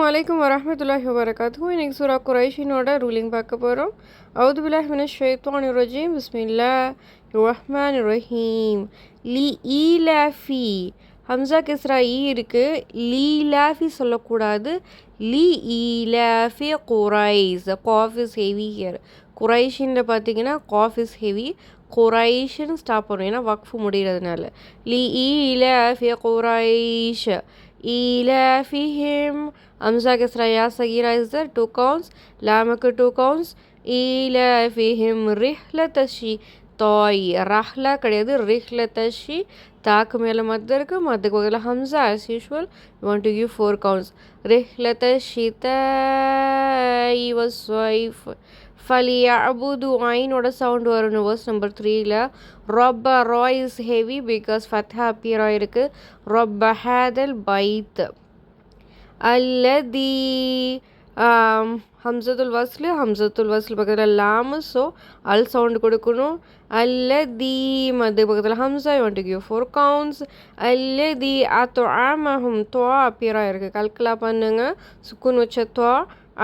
அலைக்கும் வரஹ்மத்துல்லாஹி வபரகாத்துஹு. இன்றைக்கி சூரா குரைஷினோட ரூலிங் பார்க்க போகிறோம். அவுது பில்லாஹி மினஷ் ஷைத்தானிர் ரஜீம். பிஸ்மில்லாஹிர் ரஹ்மானிர் ரஹீம். லி ஈலாஃபி ஹம்சா கிஸ்ரா இருக்குது. லீலாஃபி சொல்லக்கூடாது. லி ஈலாஃபி குரைஸ். காஃப் இஸ் ஹெவி ஹியர். குரைஷினில் பார்த்தீங்கன்னா காஃப் இஸ் ஹெவி. குரைஷின்னு ஸ்டாப் பண்ணும், ஏன்னா வக்ஃபு முடிகிறதுனால. லி ஈலாஃபி Quraish. إيلافهم أمزا كسرى يا صغيرة is there 2 counts لامك 2 counts إيلافهم رحلة الشتاء رحلة கிடையாது رحلة الشتاء தாக்கு மேலே மத்து இருக்கு, மத்துக்கு பக்கத்தில் Hamza as usual. You want to give 4 counts رحلة الشتاء والصيف فليعبدوا ஐனோட sound வரும் verse number 3ல. ரப்ப ரா இஸ் ஹெவி பிகாஸ் ஃபத்ஹா அப்பியர் ஆயிருக்கு. ரப்ப ஹேதல் பைத் அல்லதி ஹம்சத்துல் வஸ்ல் பக்கத்தில் லாமு, ஸோ அல் சவுண்டு கொடுக்கணும். அல்லதி மது பக்கத்தில் ஹம்சா. You want to give 4 counts. அல்லதி அத்அமஹும் துவா அப்பியர் ஆயிருக்கு. கல்கலா பண்ணுங்க, சுக்குன் வச்ச துவா.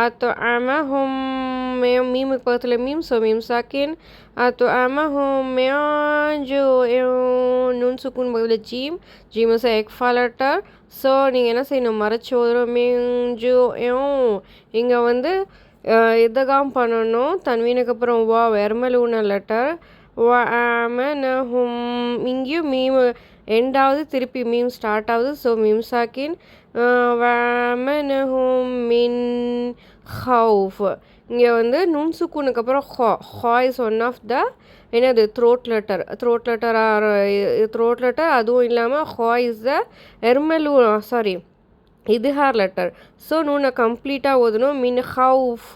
أطعمهم மீமுக்கு பக்கத்தில் மீம், ஸோ மீம் சாக்கின். أطعمهم من جوع நூன் சுக்குன் பக்கத்தில் ஜீம். ஜீம் இஸ் எக்ஃபா லெட்டர். ஸோ நீங்கள் என்ன செய்யணும், மறைச்சி ஓதுறோம். மிஞ்சு இங்கே வந்து இதகாம் பண்ணணும். தன்வீனுக்கு அப்புறம் வா வெர்மலூன லெட்டர். வஅமனஹும் இங்கேயும் மீம் எண்டாவது, திருப்பி மீம் ஸ்டார்ட் ஆகுது. ஸோ மீம் சாக்கின். வஅமனஹும் மின் ஹவுஃப். இங்கே வந்து நுன் சுக்குனுக்கு அப்புறம் ஹா இஸ் ஒன் ஆஃப் த என்னது த்ரோட் லெட்டர். அதுவும் இல்லாமல் ஹா இஸ் த எர்மலூ இதுஹார் லெட்டர். ஸோ நூனை கம்ப்ளீட்டாக ஓதணும். மின் ஹவுஃப்.